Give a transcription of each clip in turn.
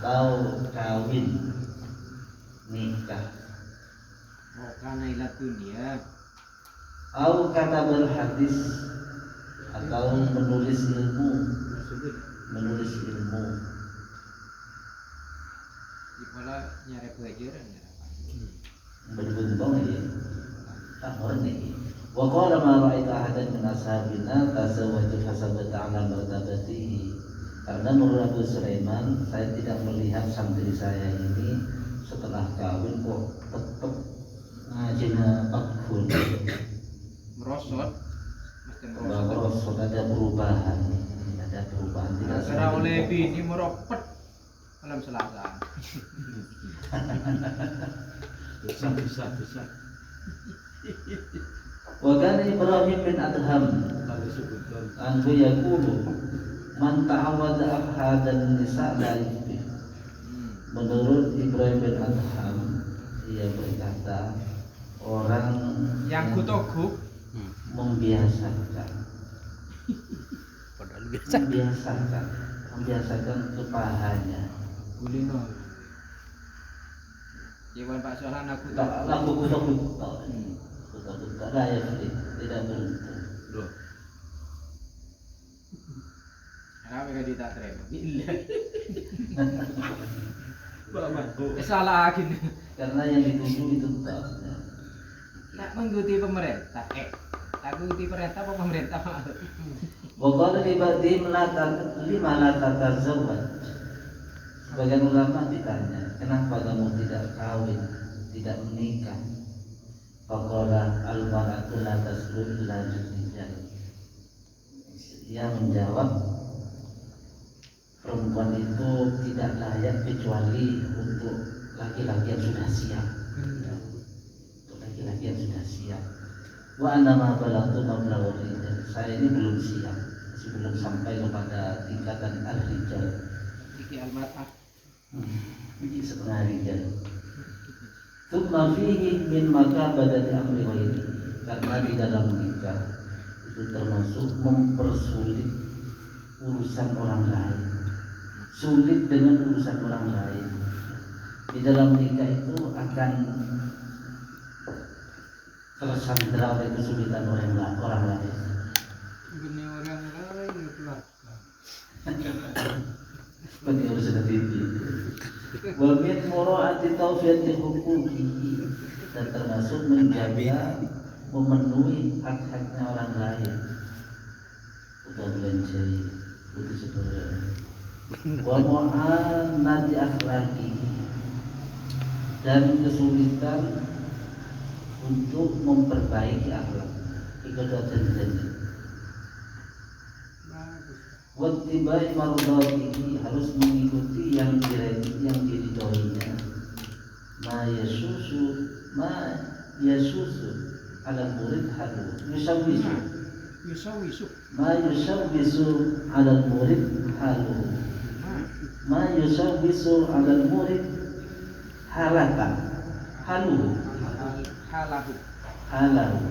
atau kawin nikah. Karena ilat dunia. Au katabal hadis atau menulis ilmu. Di pola nyari pelajaran ya. Berbuntong ya. Tak ngerti. Wa qala ma ra'aita ahadan min ashabina tazawwaja fasabata 'ala martabatihi. Karena menurut Abu Sulaiman, saya tidak melihat santri saya ini setelah kawin kok tetap ngajinya pakul. Merosot, mesti merosot. Ada perubahan. Tidak karena oleh bini meropet malam Selasa. Besar. Wa kana Ibrahim bin Adham anhu yaqulu man ta'awwada afhadan nisa la yuflih. Menurut Ibrahim bin Adham, ia berkata orang yang kutoguk membiasakan kepahanya. Kulino. Iwan Pak Sohan aku tak layak, tidak beruntung. Loh. Kenapa gak tidak terima? Bila. Bapak. Salah lagi. Karena yang dituju itu Tak mengikuti pemerintah. Tak mengikuti perintah apa pemerintah? Waqala libadi lima la tatazawwaj. Sebagian ulama ditanya, kenapa kamu tidak kawin, tidak menikah? Faqala al-mar'atu la taslu illa rijal. Ia menjawab, perempuan itu tidak layak kecuali untuk laki-laki yang sudah siap. Untuk laki-laki yang sudah siap. Wa ana ma balagtu mablagha rijal. Saya ini belum siap, masih belum sampai kepada tingkatan al-rijal. Iki al-mar'ah. Ini setengah rijal. Tsumma fihi min makabadati amri ghairi. Karena di dalam nikah itu termasuk mempersulit urusan orang lain. Sulit dengan urusan orang lain. Di dalam nikah itu akan tersandra oleh kesulitan orang lain. Gini orang lain itulah. Seperti urusan TV. Wa min mura'ati tawfiyati huquqi, dan termasuk menjaga memenuhi hak-haknya orang lain. Udah belanjai, itu sebenarnya. Wa mu'anati akhlaqi, dan kesulitan untuk memperbaiki akhlak. Ikatan wattibai mardatihi, harus mengikuti yang diridhoinya. Ma yasusu ala murid halu yusawisu ma yusawwisu ala murid halu ma yusawwisu ala murid halatan halu halahu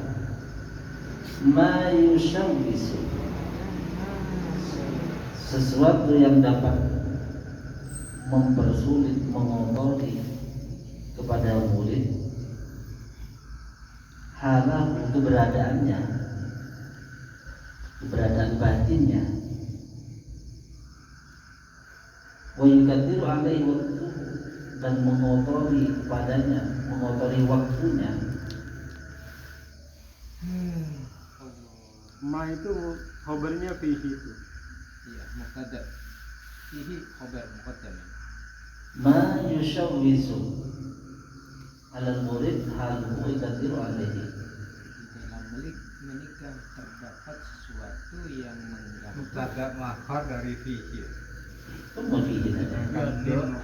ma yusawwisu, sesuatu yang dapat mempersulit, mengotori kepada murid halah keberadaan batinnya. Wa yukadiru alaihi waktu, dan mengotori padanya, mengotori waktunya. Ma itu khobarnya fihi itu. Iya, muqaddam. Fihi khabar muqaddam. Ma yushawwisu ala murid halu yukadiru alaihi. Di dalam menikah terdapat sesuatu yang mengganggu. Mubtada muakhar dari fihi. Summa fihi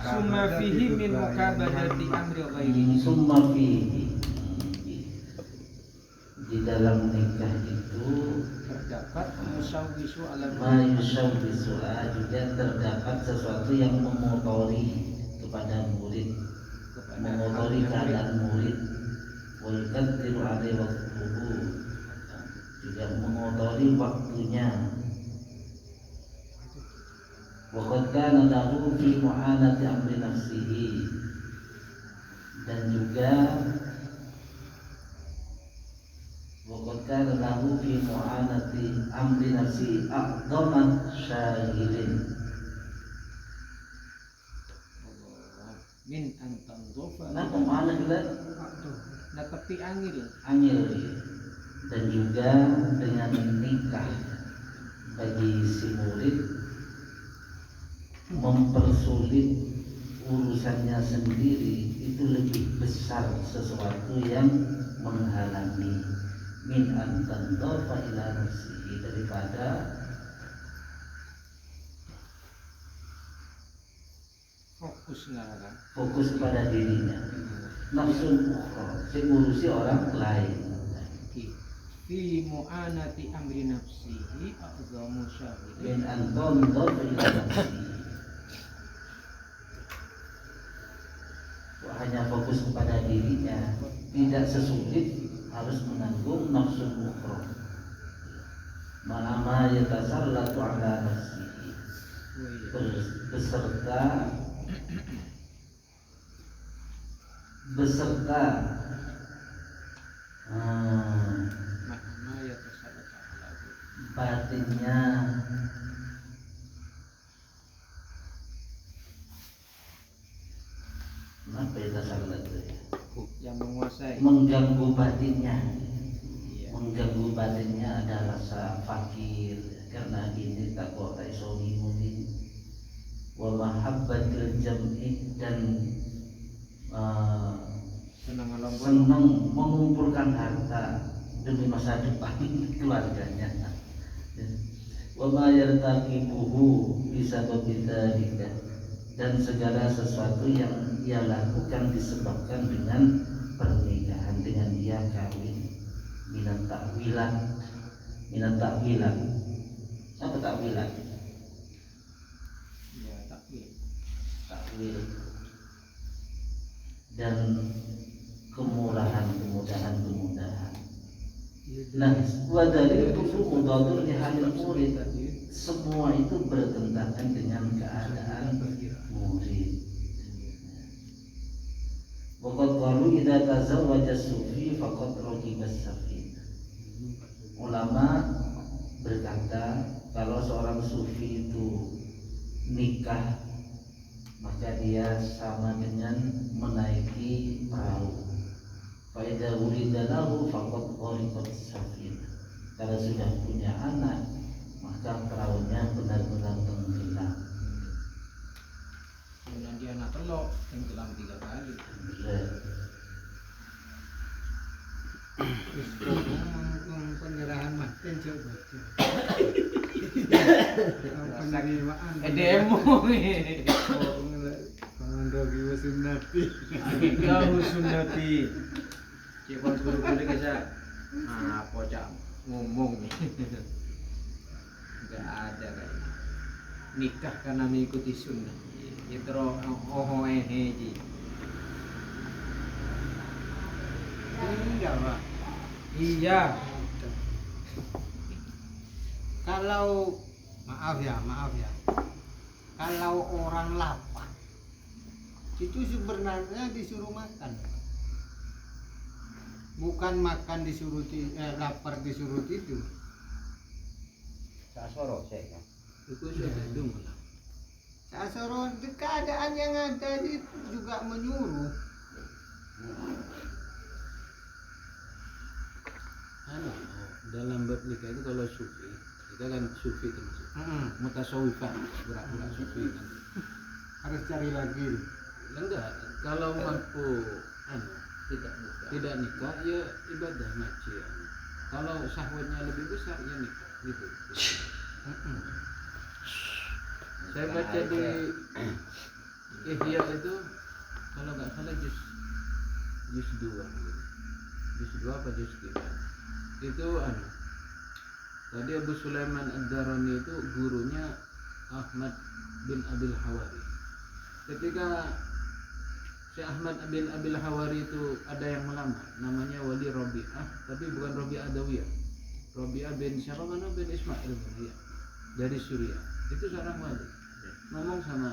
Summa fihi min mukabadati amri ghairihi. Summa fihi, di dalam nikah itu Terdapat musawwisu ala ma yusawwisu, juga terdapat sesuatu yang mengotori kepada murid, mengotori keadaan murid. Wa yukadiru alaihi waktuhu, juga mengotori waktunya. wa qad kana lahu fi mu'anati amri nafsihi, dan juga wa qad kana lahu fi mu'anati amri nafsihi aqdama syahilin. Min antan dofa Nah, kemana kita na tepi angil angil, dan juga dengan nikah bagi si murid mempersulit urusannya sendiri itu lebih besar sesuatu yang menghalangi min antan dofa ila nafsihi, daripada fokus ngarang fokus pada dirinya. Nafsu ukhra, si ngurusi orang lain. fi mu'anati amri nafsihi a'zamu syahidin Min anton dofa ila nafsihi, hanya fokus kepada dirinya, tidak sesulit harus menanggung nafsu ukhra. Ma'ama yatasallatu ala nafsihi, beserta makna ya tasallallahu batinnya apa ya tasallatu ya? yang menguasai. Mengganggu batinnya. Iya. Mengganggu batinnya ada rasa fakir karena ini takwa taisoni mudin wa mahabbatil jam'i, dan Senang alam senang mengumpulkan harta demi masa depan keluarganya. Wa ma yartaqibuhu bisababidzalika, dan segala sesuatu yang ia lakukan disebabkan dengan pernikahan, dengan dia kawin. Minat takwilan apa takwilan? ya takwil Takwil dan kemudahan. Nah, wa dalil kufru mudadun li halil murid, semua itu bertentangan dengan keadaan murid. Wa qad qalu idza tazawwaja sufi faqad raqiba as-safin. Ulama berkata kalau seorang sufi itu nikah maka dia sama dengan menaiki perahu. Fa idza wulida lahu faqad ghariqat as-safin. Kalau sudah punya anak maka perahunya benar-benar tenggelam. kemudian dia anak telok tenggelam 3 kali. Terus ngomong penyerahan makin coba. Penerimaan. Demo Pengandogi wasunati. kau sunnati cipon guru-guru kaca apa cak ngomong nih nggak ada kayak nikah karena mengikuti sunnah itu ji Enggak, Pak. iya Kalau maaf ya. Kalau orang lapar itu sebenarnya disuruh makan. Bukan makan disuruh lapar disuruh tidur. sasoro saya kan Itu sudah dong. Sasoro keadaan yang ada itu juga menyuruh. Dalam bab nikah itu kalau sufi, kita kan sufi termasuk mutasawwifah, gerak-gerak sufi kan. Harus cari lagi. Enggak, kalau mampu tidak nikah ya ibadah ngaji ya. Kalau syahwatnya lebih besar ya nikah gitu. Saya baca di Ihya itu kalau nggak salah juz 2 gitu. Juz 2 apa juz 3 itu tadi Abu Sulaiman Ad-Darani itu gurunya Ahmad bin Abil Hawari. Ketika si Ahmad bin Abil Hawari itu ada yang melamar namanya Wali Rabi'ah, tapi bukan Rabi'ah Adawiyah, Rabi'ah bin siapa mana bin Ismail ya, dari Suriah. Itu seorang wali. ngomong sama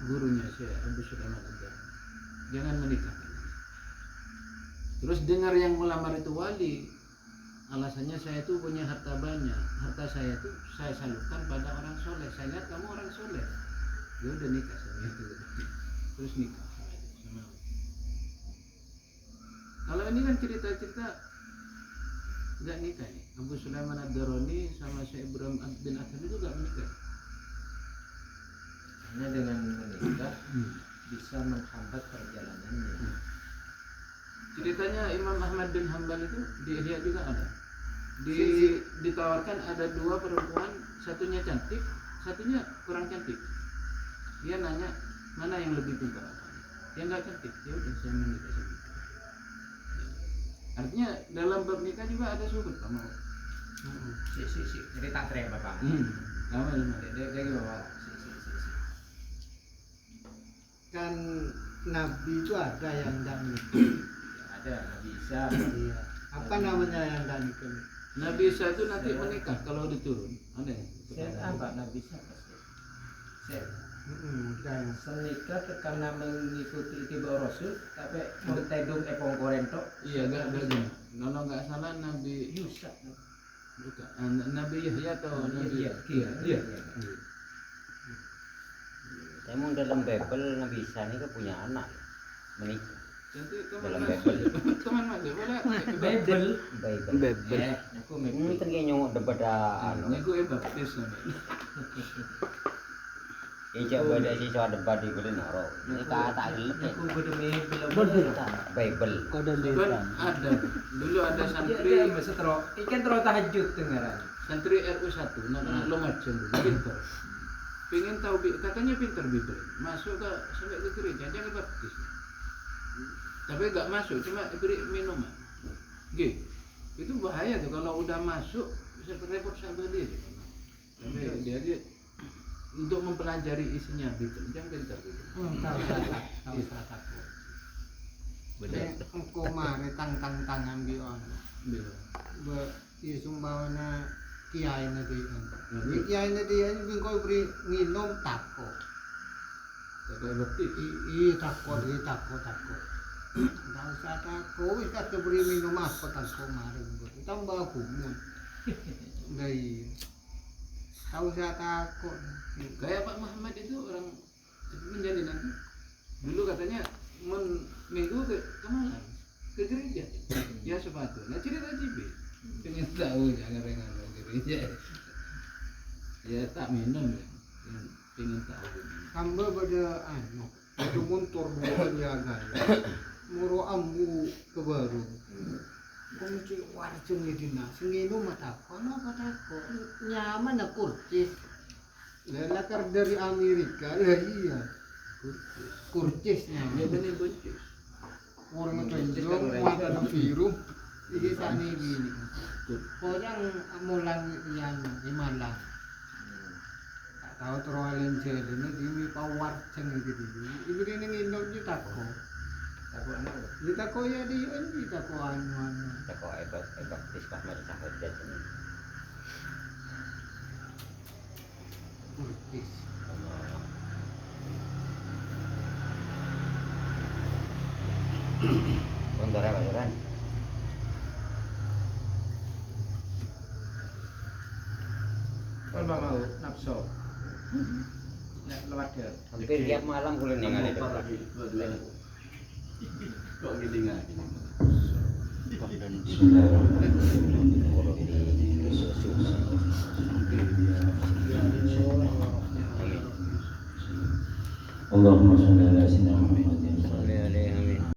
gurunya saya Abu Sulaiman Ad-Darani, jangan menikah. Terus dengar yang melamar itu wali, alasannya saya itu punya harta banyak, harta saya itu saya salurkan pada orang soleh, saya lihat kamu orang soleh, ya udah nikah sama itu. Terus nikah sama. Kalau ini kan cerita-cerita nggak nikah nih. Abu Sulaiman Ad-Darani sama Syekh Ibrahim bin Adham itu nggak menikah. Hanya dengan menikah bisa menghambat perjalanannya. Ceritanya Imam Ahmad bin Hanbal itu di Ihya juga ada. Ditawarkan ada dua perempuan, satunya cantik, satunya kurang cantik. Dia nanya mana yang lebih pintar. Yang nggak cantik, ya udah saya menikah sama dia. Artinya dalam bab nikah juga ada syukur kamu. Si cerita tren bapak. Kamu Dia gimana? Kan Nabi itu ada yang tidak menikah. Ada Nabi Isa. Iya. Apa namanya yang tidak menikah? Nabi Isa itu nanti menikah kalau diturun. Ada ya? Apa Nabi Isa pasti. Dan Senikah karena mengikuti tiba Rasul, tapi bertedung epong korento. Iya, gak gini. Kalau nggak salah Nabi Yusuf. bukan Nabi Yahya atau Nabi Iya. Emang dalam Bible Nabi Isa ini kan punya anak menikah. Nanti Dalam teman Bible. teman mana boleh Bible. Bible. Aku Ini kan kayak nyongok daripada anu. Ini gue baptis namanya. Coba ada siswa debat di kulit naro. Ini kata gelap ya. Aku berdemi belum Bible. Kan ada dulu ada santri Dia setro. Ikan terus tahajud dengaran. santri RU1 namanya Lumajang dulu pintar. Pengen tahu katanya pintar Bible. Masuk ke sampai ke gereja dia baptis. Tapi nggak masuk, cuma beri minuman. Itu bahaya tuh kalau udah masuk bisa repot sama dia. Tapi dia untuk mempelajari isinya Bible, jangan pintar gitu. tahu aku. Engkau mari tang ambil sumbawana kiai nanti. Kiai nanti ini kau beri minum tako. Tapi baptis. Iya tako. Tak usah tako, wis tak beri minum apa tako mari. Tambah kumun. Dari tak usah takut. Kayak Pak Muhammad itu orang menjadi nanti dulu katanya minggu ke mana ke gereja ya sepatu. Nah cerita cibi pengen tahu jangan rengan gereja ya tak minum ya pengen tahu Hamba pada itu muntur dua jaga. Muro ambu ke baru. Kunci warcung itu na, senginu mata kono patako nyaman na kurcis. Lelakar dari Amerika, iya. Kurcisnya. ya bener buncis Orang tonjong, mata biru, ini sana gini. Orang mulang yan, imalang. Tak tahu teroalin jadi, ini pawarceng gitu. Ibu ini nginum di tako. Aku anak. Di tako ya di tako anu. Tako baptis pas mati sampai dead ini. Kurcis. Untuk apa kan? Kalau mau nafsu. Nek lewat dia. Hampir tiap malam kulen yang ada. kok gini nggak gini Allahumma sholli ala sayyidina Muhammad